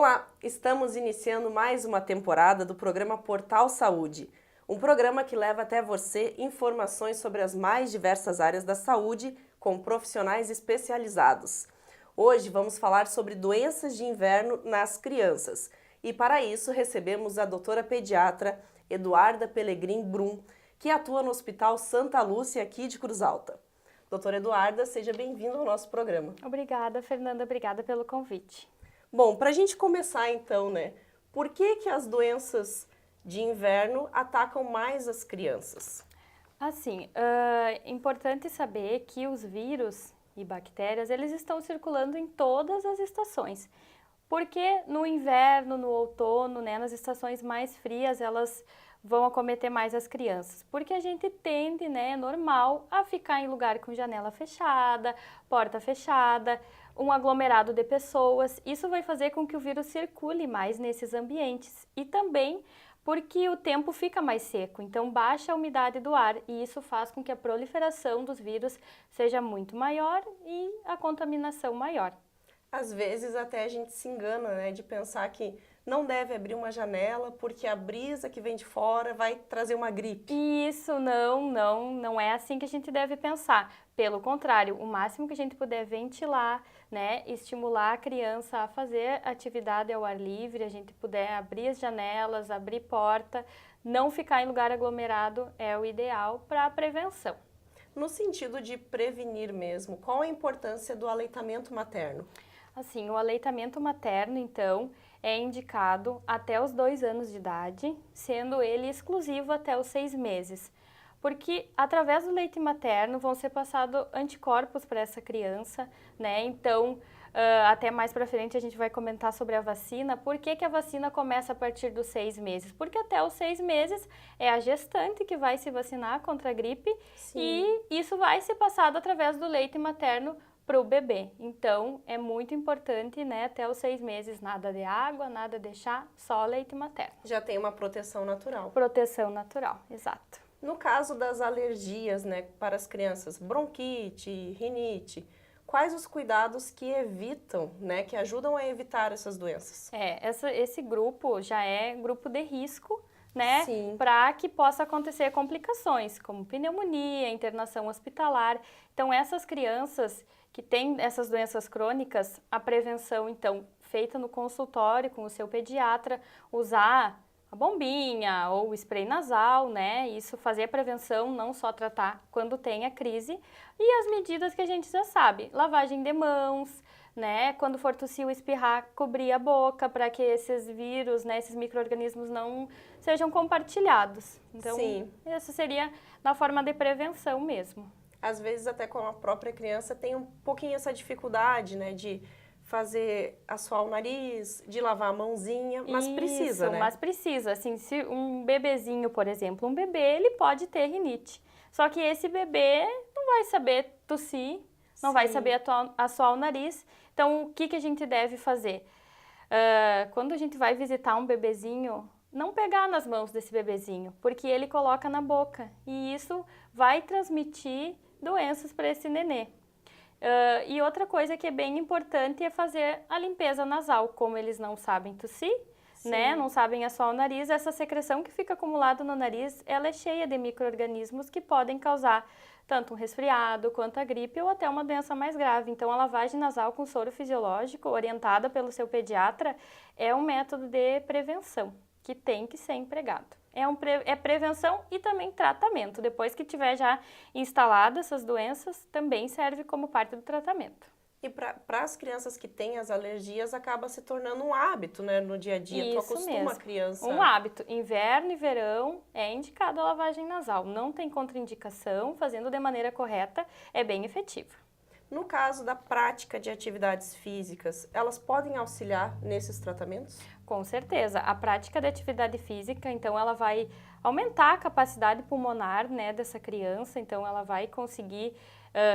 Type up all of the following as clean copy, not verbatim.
Olá, estamos iniciando mais uma temporada do programa Portal Saúde, um programa que leva até você informações sobre as mais diversas áreas da saúde com profissionais especializados. Hoje vamos falar sobre doenças de inverno nas crianças e para isso recebemos a doutora pediatra Eduarda Pelegrim Brum, que atua no Hospital Santa Lúcia aqui de Cruz Alta. Doutora Eduarda, seja bem-vinda ao nosso programa. Obrigada, Fernanda. Obrigada pelo convite. Bom, para a gente começar então, por que as doenças de inverno atacam mais as crianças? Assim, é importante saber que os vírus e bactérias, eles estão circulando em todas as estações. Porque no inverno, no outono, nas estações mais frias, elas vão acometer mais as crianças. Porque a gente tende, é normal, a ficar em lugar com janela fechada, porta fechada, um aglomerado de pessoas. Isso vai fazer com que o vírus circule mais nesses ambientes. E também porque o tempo fica mais seco, então baixa a umidade do ar e isso faz com que a proliferação dos vírus seja muito maior e a contaminação maior. Às vezes até a gente se engana, de pensar que não deve abrir uma janela porque a brisa que vem de fora vai trazer uma gripe. Isso não é assim que a gente deve pensar. Pelo contrário, o máximo que a gente puder ventilar, estimular a criança a fazer atividade ao ar livre, a gente puder abrir as janelas, abrir porta, não ficar em lugar aglomerado é o ideal para a prevenção. No sentido de prevenir mesmo, qual a importância do aleitamento materno? Assim, o aleitamento materno, então, é indicado até os 2 anos de idade, sendo ele exclusivo até os 6 meses. Porque através do leite materno vão ser passados anticorpos para essa criança, Então, até mais para frente a gente vai comentar sobre a vacina. Por que a vacina começa a partir dos 6 meses? Porque até os 6 meses é a gestante que vai se vacinar contra a gripe. Sim. E isso vai ser passado através do leite materno para o bebê. Então, é muito importante, até os 6 meses, nada de água, nada de chá, só leite materno. Já tem uma proteção natural. Proteção natural, exato. No caso das alergias, para as crianças, bronquite, rinite, quais os cuidados que evitam, que ajudam a evitar essas doenças? Esse grupo já é grupo de risco, para que possa acontecer complicações, como pneumonia, internação hospitalar. Então, essas crianças que têm essas doenças crônicas, a prevenção, então, feita no consultório com o seu pediatra, usar a bombinha ou o spray nasal, Isso fazer a prevenção, não só tratar quando tem a crise. E as medidas que a gente já sabe, lavagem de mãos, Quando for tossir ou espirrar, cobrir a boca para que esses vírus, esses micro-organismos não sejam compartilhados. Então, isso seria na forma de prevenção mesmo. Às vezes até com a própria criança tem um pouquinho essa dificuldade, de fazer assoar o nariz, de lavar a mãozinha, mas precisa, mas precisa. Assim, se um bebezinho, por exemplo, ele pode ter rinite. Só que esse bebê não vai saber tossir, não vai saber assoar o nariz. Então, o que a gente deve fazer? Quando a gente vai visitar um bebezinho, não pegar nas mãos desse bebezinho, porque ele coloca na boca e isso vai transmitir doenças para esse nenê. E outra coisa que é bem importante é fazer a limpeza nasal. Como eles não sabem tossir, não sabem assoar o nariz, essa secreção que fica acumulada no nariz, ela é cheia de micro-organismos que podem causar tanto um resfriado quanto a gripe ou até uma doença mais grave. Então, a lavagem nasal com soro fisiológico, orientada pelo seu pediatra, é um método de prevenção que tem que ser empregado. É prevenção e também tratamento. Depois que tiver já instalado essas doenças, também serve como parte do tratamento. E para as crianças que têm as alergias, acaba se tornando um hábito, no dia a dia. Tu acostuma a criança. Um hábito. Inverno e verão é indicado a lavagem nasal. Não tem contraindicação, fazendo de maneira correta, é bem efetivo. No caso da prática de atividades físicas, elas podem auxiliar nesses tratamentos? Com certeza. A prática de atividade física, então, ela vai aumentar a capacidade pulmonar, dessa criança. Então, ela vai conseguir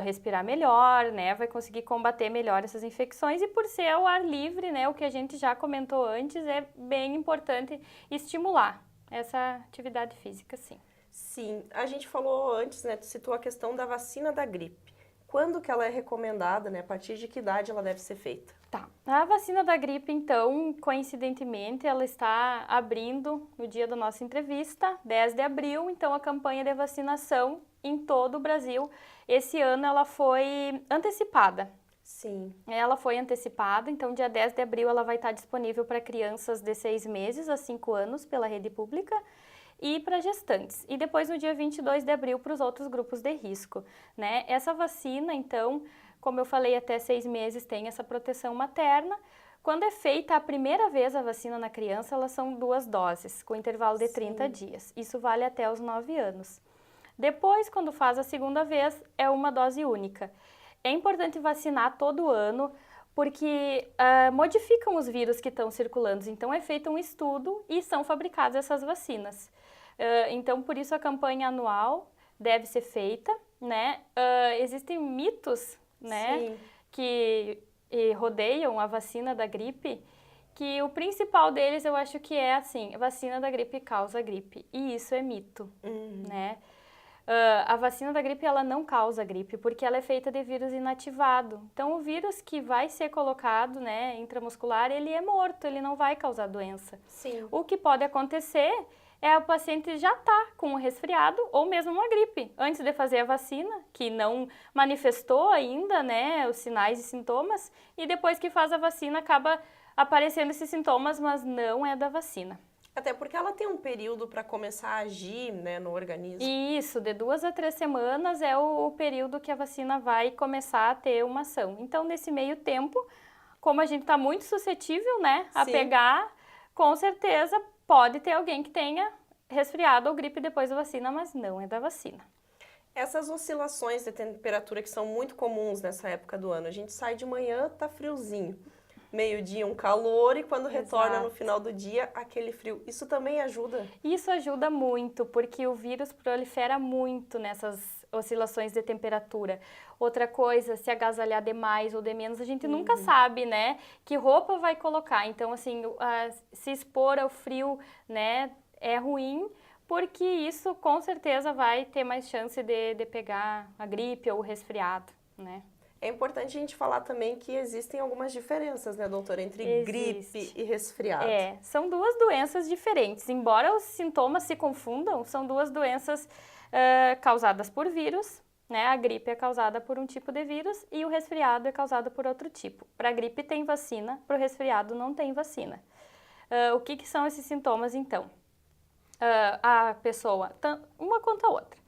respirar melhor, vai conseguir combater melhor essas infecções. E por ser ao ar livre, o que a gente já comentou antes, é bem importante estimular essa atividade física, sim. Sim. A gente falou antes, tu citou a questão da vacina da gripe. Quando que ela é recomendada, a partir de que idade ela deve ser feita? Tá. A vacina da gripe, então, coincidentemente, ela está abrindo no dia da nossa entrevista, 10 de abril, então a campanha de vacinação em todo o Brasil. Esse ano ela foi antecipada. Sim. Ela foi antecipada, então dia 10 de abril ela vai estar disponível para crianças de 6 meses a 5 anos pela rede pública e para gestantes. E depois no dia 22 de abril para os outros grupos de risco, né? Essa vacina, então, como eu falei, até 6 meses tem essa proteção materna. Quando é feita a primeira vez a vacina na criança, elas são 2 doses, com intervalo de 30 dias. Isso vale até os 9 anos. Depois, quando faz a segunda vez, é uma dose única. É importante vacinar todo ano, porque modificam os vírus que estão circulando. Então, é feito um estudo e são fabricadas essas vacinas. Então, por isso a campanha anual deve ser feita, né? Existem mitos, né, que rodeiam a vacina da gripe, que o principal deles eu acho que é assim, a vacina da gripe causa gripe, e isso é mito, né? A vacina da gripe, ela não causa gripe, porque ela é feita de vírus inativado. Então, o vírus que vai ser colocado, né, intramuscular, ele é morto, ele não vai causar doença. Sim. O que pode acontecer é o paciente já tá com um resfriado ou mesmo uma gripe, antes de fazer a vacina, que não manifestou ainda, né, os sinais e sintomas, e depois que faz a vacina acaba aparecendo esses sintomas, mas não é da vacina. Até porque ela tem um período para começar a agir, né, no organismo. Isso, de 2 a 3 semanas é o período que a vacina vai começar a ter uma ação. Então, nesse meio tempo, como a gente está muito suscetível, né, a pegar, com certeza pode ter alguém que tenha resfriado ou gripe depois da vacina, mas não é da vacina. Essas oscilações de temperatura que são muito comuns nessa época do ano, a gente sai de manhã, tá friozinho. Meio-dia um calor e quando retorna no final do dia, aquele frio. Isso também ajuda? Isso ajuda muito, porque o vírus prolifera muito nessas oscilações de temperatura. Outra coisa, se agasalhar de mais ou de menos, a gente nunca sabe, né? Que roupa vai colocar. Então, assim, se expor ao frio, né, é ruim, porque isso com certeza vai ter mais chance de pegar a gripe ou o resfriado, né? É importante a gente falar também que existem algumas diferenças, né, doutora, entre gripe e resfriado. São 2 doenças diferentes. Embora os sintomas se confundam, são 2 doenças causadas por vírus, né? A gripe é causada por um tipo de vírus e o resfriado é causado por outro tipo. Para a gripe tem vacina, para o resfriado não tem vacina. O que são esses sintomas, então? A pessoa, uma quanto a outra,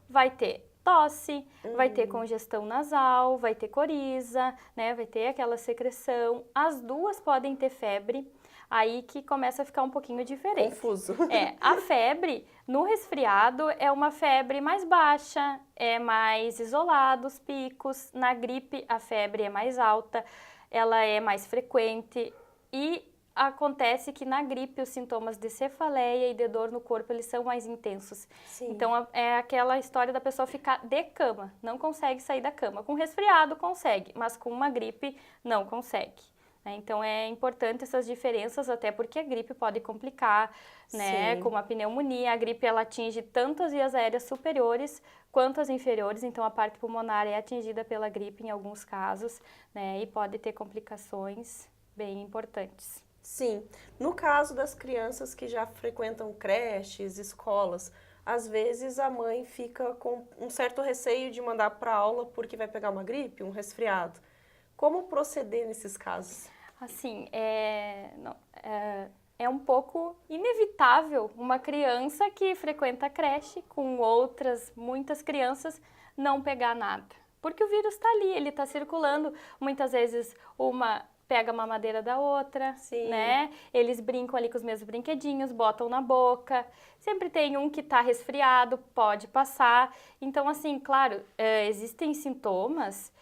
vai ter tosse, vai ter congestão nasal, vai ter coriza, né? Vai ter aquela secreção. As 2 podem ter febre, aí que começa a ficar um pouquinho diferente. Confuso. A febre no resfriado é uma febre mais baixa, é mais isolada os picos. Na gripe a febre é mais alta, ela é mais frequente e acontece que na gripe os sintomas de cefaleia e de dor no corpo, eles são mais intensos. Sim. Então, é aquela história da pessoa ficar de cama, não consegue sair da cama. Com resfriado consegue, mas com uma gripe não consegue. Então, é importante essas diferenças, até porque a gripe pode complicar, né? Como a pneumonia. A gripe, ela atinge tanto as vias aéreas superiores quanto as inferiores, então a parte pulmonar é atingida pela gripe em alguns casos, né? E pode ter complicações bem importantes. Sim. No caso das crianças que já frequentam creches, escolas, às vezes a mãe fica com um certo receio de mandar para aula porque vai pegar uma gripe, um resfriado. Como proceder nesses casos? Assim, é um pouco inevitável uma criança que frequenta a creche com muitas crianças não pegar nada. Porque o vírus está ali, ele está circulando. Muitas vezes uma pega a mamadeira da outra, né? Eles brincam ali com os mesmos brinquedinhos, botam na boca. Sempre tem um que está resfriado, pode passar. Então, assim, claro, existem sintomas,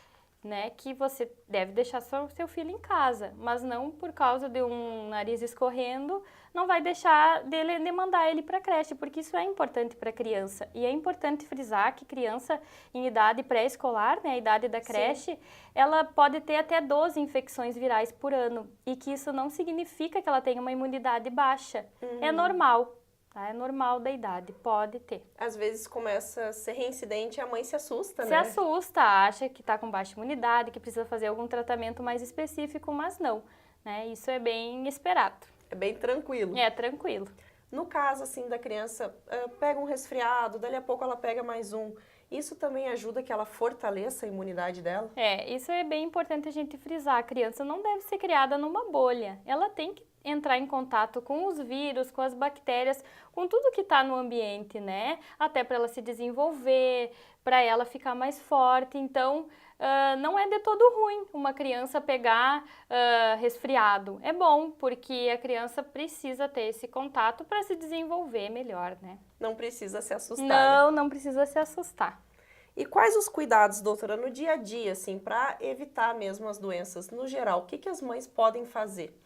né, que você deve deixar seu filho em casa, mas não por causa de um nariz escorrendo, não vai deixar de mandar ele para a creche, porque isso é importante para a criança. E é importante frisar que criança em idade pré-escolar, né, a idade da creche, ela pode ter até 12 infecções virais por ano, e que isso não significa que ela tenha uma imunidade baixa. É normal, tá? É normal da idade, pode ter. Às vezes começa a ser reincidente e a mãe se assusta, Se né? assusta, acha que está com baixa imunidade, que precisa fazer algum tratamento mais específico, mas não, né? Isso é bem esperado. É bem tranquilo. É tranquilo. No caso, assim, da criança pega um resfriado, dali a pouco ela pega mais um. Isso também ajuda que ela fortaleça a imunidade dela? Isso é bem importante a gente frisar. A criança não deve ser criada numa bolha. Ela tem que entrar em contato com os vírus, com as bactérias, com tudo que está no ambiente, né? Até para ela se desenvolver, para ela ficar mais forte. Então, não é de todo ruim uma criança pegar resfriado. É bom, porque a criança precisa ter esse contato para se desenvolver melhor, né? Não precisa se assustar, Não, né? não precisa se assustar. E quais os cuidados, doutora, no dia a dia, assim, para evitar mesmo as doenças no geral? O que as mães podem fazer?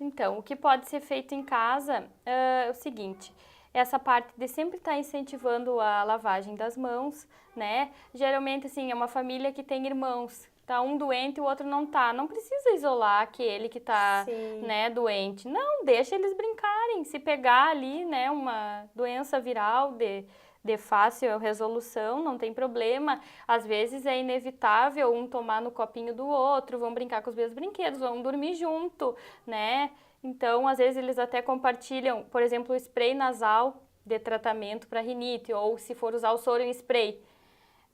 Então, o que pode ser feito em casa é o seguinte, essa parte de sempre estar incentivando a lavagem das mãos, né? Geralmente, assim, é uma família que tem irmãos, tá um doente e o outro não tá. Não precisa isolar aquele que tá, né, doente. Não, deixa eles brincarem. Se pegar ali, né, uma doença viral de fácil resolução, não tem problema. Às vezes é inevitável um tomar no copinho do outro, vão brincar com os mesmos brinquedos, vão dormir junto, né? Então, às vezes eles até compartilham, por exemplo, o spray nasal de tratamento para rinite, ou se for usar o soro em spray.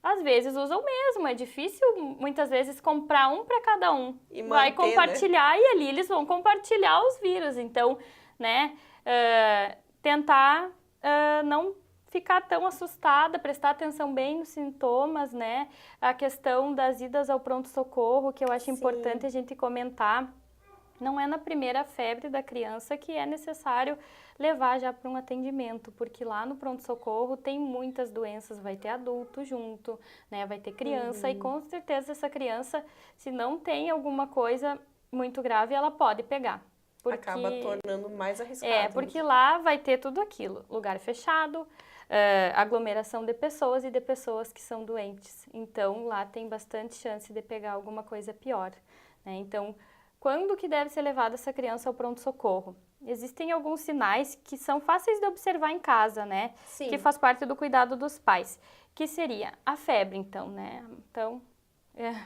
Às vezes usam o mesmo, é difícil muitas vezes comprar um para cada um. E vai manter, compartilhar, né? E ali eles vão compartilhar os vírus. Então, né, tentar não ficar tão assustada, prestar atenção bem nos sintomas, né? A questão das idas ao pronto-socorro, que eu acho importante a gente comentar. Não é na primeira febre da criança que é necessário levar já para um atendimento, porque lá no pronto-socorro tem muitas doenças, vai ter adulto junto, né? Vai ter criança e com certeza essa criança, se não tem alguma coisa muito grave, ela pode pegar. Porque, acaba tornando mais arriscado. Porque lá vai ter tudo aquilo, lugar fechado, aglomeração de pessoas e de pessoas que são doentes. Então, lá tem bastante chance de pegar alguma coisa pior, né? Então, quando que deve ser levada essa criança ao pronto-socorro? Existem alguns sinais que são fáceis de observar em casa, né? Sim. Que faz parte do cuidado dos pais. Que seria a febre, então, né? Então,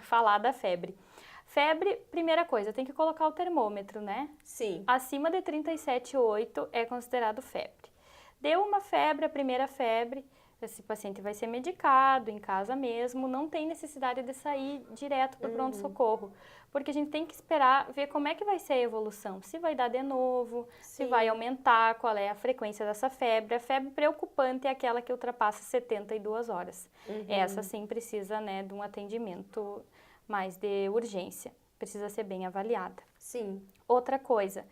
falar da febre. Febre, primeira coisa, tem que colocar o termômetro, né? Sim. Acima de 37,8 é considerado febre. Deu uma febre, a primeira febre, esse paciente vai ser medicado em casa mesmo, não tem necessidade de sair direto para o pronto-socorro, porque a gente tem que esperar ver como é que vai ser a evolução, se vai dar de novo, se vai aumentar, qual é a frequência dessa febre. A febre preocupante é aquela que ultrapassa 72 horas. Essa sim precisa, né, de um atendimento mais de urgência, precisa ser bem avaliada. Sim. Outra coisa,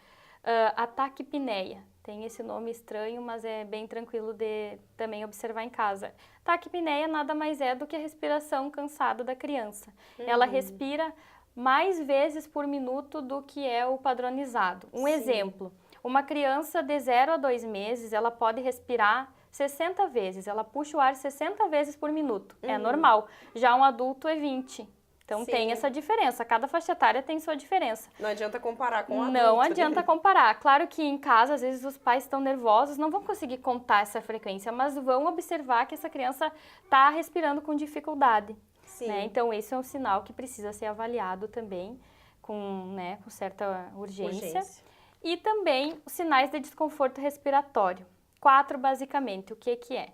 a taquipneia. Tem esse nome estranho, mas é bem tranquilo de também observar em casa. Taquipneia nada mais é do que a respiração cansada da criança. Ela respira mais vezes por minuto do que é o padronizado. Um exemplo, uma criança de 0 a 2 meses, ela pode respirar 60 vezes, ela puxa o ar 60 vezes por minuto, é normal. Já um adulto é 20. Então tem essa diferença, cada faixa etária tem sua diferença. Não adianta comparar com o adulto. Não adianta comparar. Claro que em casa, às vezes os pais estão nervosos, não vão conseguir contar essa frequência, mas vão observar que essa criança está respirando com dificuldade. Sim. Né? Então esse é um sinal que precisa ser avaliado também com certa urgência. E também os sinais de desconforto respiratório. 4 basicamente, o que é?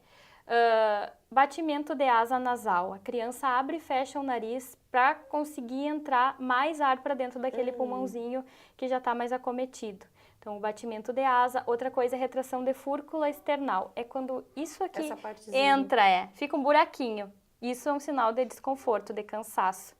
Batimento de asa nasal. A criança abre e fecha o nariz para conseguir entrar mais ar para dentro daquele pulmãozinho que já está mais acometido. Então, o batimento de asa. Outra coisa é retração de fúrcula external. É quando isso aqui entra, fica um buraquinho. Isso é um sinal de desconforto, de cansaço.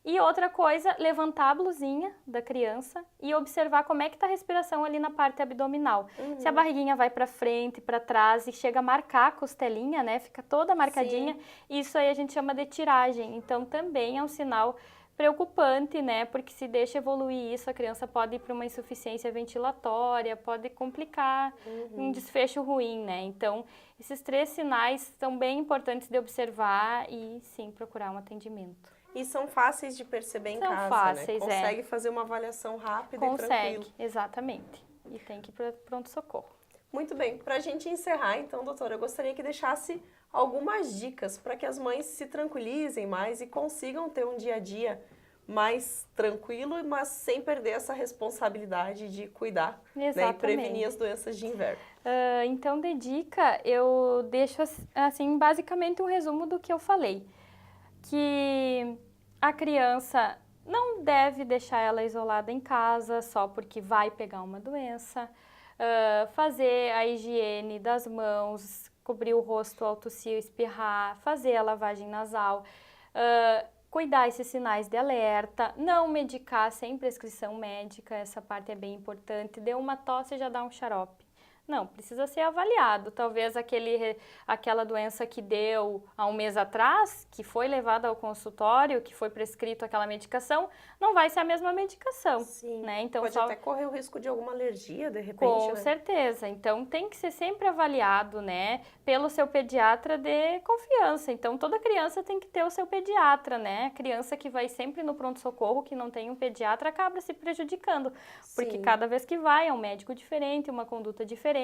E outra coisa, levantar a blusinha da criança e observar como é que está a respiração ali na parte abdominal. Se a barriguinha vai para frente, para trás e chega a marcar a costelinha, né? Fica toda marcadinha. Isso aí a gente chama de tiragem. Então, também é um sinal preocupante, né? Porque se deixa evoluir isso, a criança pode ir para uma insuficiência ventilatória, pode complicar um desfecho ruim, né? Então, esses 3 sinais são bem importantes de observar e, sim, procurar um atendimento. E são fáceis de perceber em casa, fáceis, né? Consegue fazer uma avaliação rápida e tranquila. Exatamente. E tem que ir para pronto-socorro. Muito bem, para a gente encerrar, então, doutora, eu gostaria que deixasse algumas dicas para que as mães se tranquilizem mais e consigam ter um dia a dia mais tranquilo, mas sem perder essa responsabilidade de cuidar, né, e prevenir as doenças de inverno. Então, de dica, eu deixo assim, basicamente um resumo do que eu falei. Que a criança não deve deixar ela isolada em casa só porque vai pegar uma doença. Fazer a higiene das mãos, cobrir o rosto ao tossir, espirrar, fazer a lavagem nasal, cuidar esses sinais de alerta, não medicar sem prescrição médica, essa parte é bem importante. Deu uma tosse, já dá um xarope. Não, precisa ser avaliado. Talvez aquela doença que deu há um mês atrás, que foi levada ao consultório, que foi prescrito aquela medicação, não vai ser a mesma medicação. Sim, né? Então, pode até correr o risco de alguma alergia, de repente, com certeza. Então, tem que ser sempre avaliado, né, pelo seu pediatra de confiança. Então, toda criança tem que ter o seu pediatra, né? A criança que vai sempre no pronto-socorro, que não tem um pediatra, acaba se prejudicando. Porque Sim. cada vez que vai é um médico diferente, uma conduta diferente,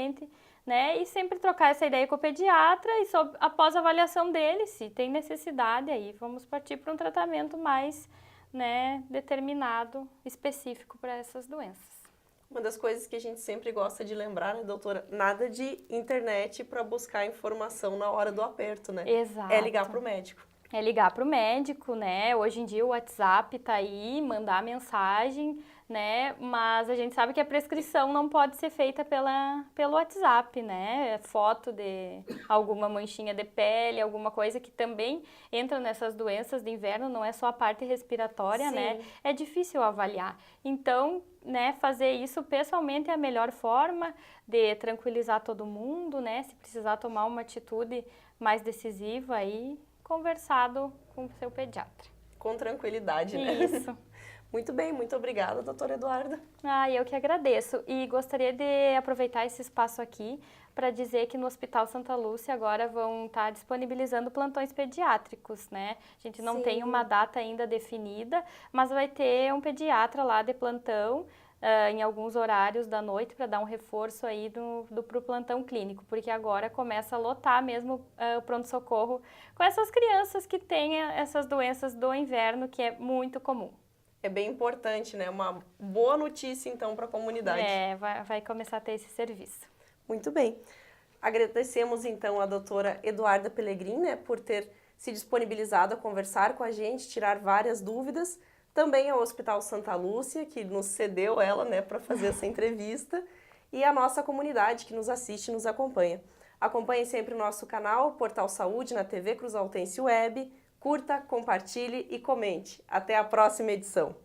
né? E sempre trocar essa ideia com o pediatra e após a avaliação dele, se tem necessidade, aí vamos partir para um tratamento mais, né, determinado, específico para essas doenças. Uma das coisas que a gente sempre gosta de lembrar, né, doutora? Nada de internet para buscar informação na hora do aperto, né? Exato. É ligar para o médico. É ligar para o médico, né? Hoje em dia o WhatsApp tá aí, mandar mensagem, né? Mas a gente sabe que a prescrição não pode ser feita pelo WhatsApp, né? Foto de alguma manchinha de pele, alguma coisa que também entra nessas doenças de inverno, não é só a parte respiratória, Sim. né? É difícil avaliar. Então, né, fazer isso pessoalmente é a melhor forma de tranquilizar todo mundo, né? Se precisar tomar uma atitude mais decisiva aí, conversado com o seu pediatra. Com tranquilidade, né? Isso. Muito bem, muito obrigada, doutora Eduarda. Eu que agradeço. E gostaria de aproveitar esse espaço aqui para dizer que no Hospital Santa Lúcia agora vão estar disponibilizando plantões pediátricos, né? A gente não tem uma data ainda definida, mas vai ter um pediatra lá de plantão em alguns horários da noite para dar um reforço aí pro plantão clínico, porque agora começa a lotar mesmo o pronto-socorro com essas crianças que têm essas doenças do inverno, que é muito comum. É bem importante, né? Uma boa notícia, então, para a comunidade. Vai começar a ter esse serviço. Muito bem. Agradecemos, então, a doutora Eduarda Pellegrin, né, por ter se disponibilizado a conversar com a gente, tirar várias dúvidas. Também ao Hospital Santa Lúcia, que nos cedeu ela, né, para fazer essa entrevista. E a nossa comunidade que nos assiste e nos acompanha. Acompanhe sempre o nosso canal, Portal Saúde, na TV Cruzaltense Web. Curta, compartilhe e comente. Até a próxima edição.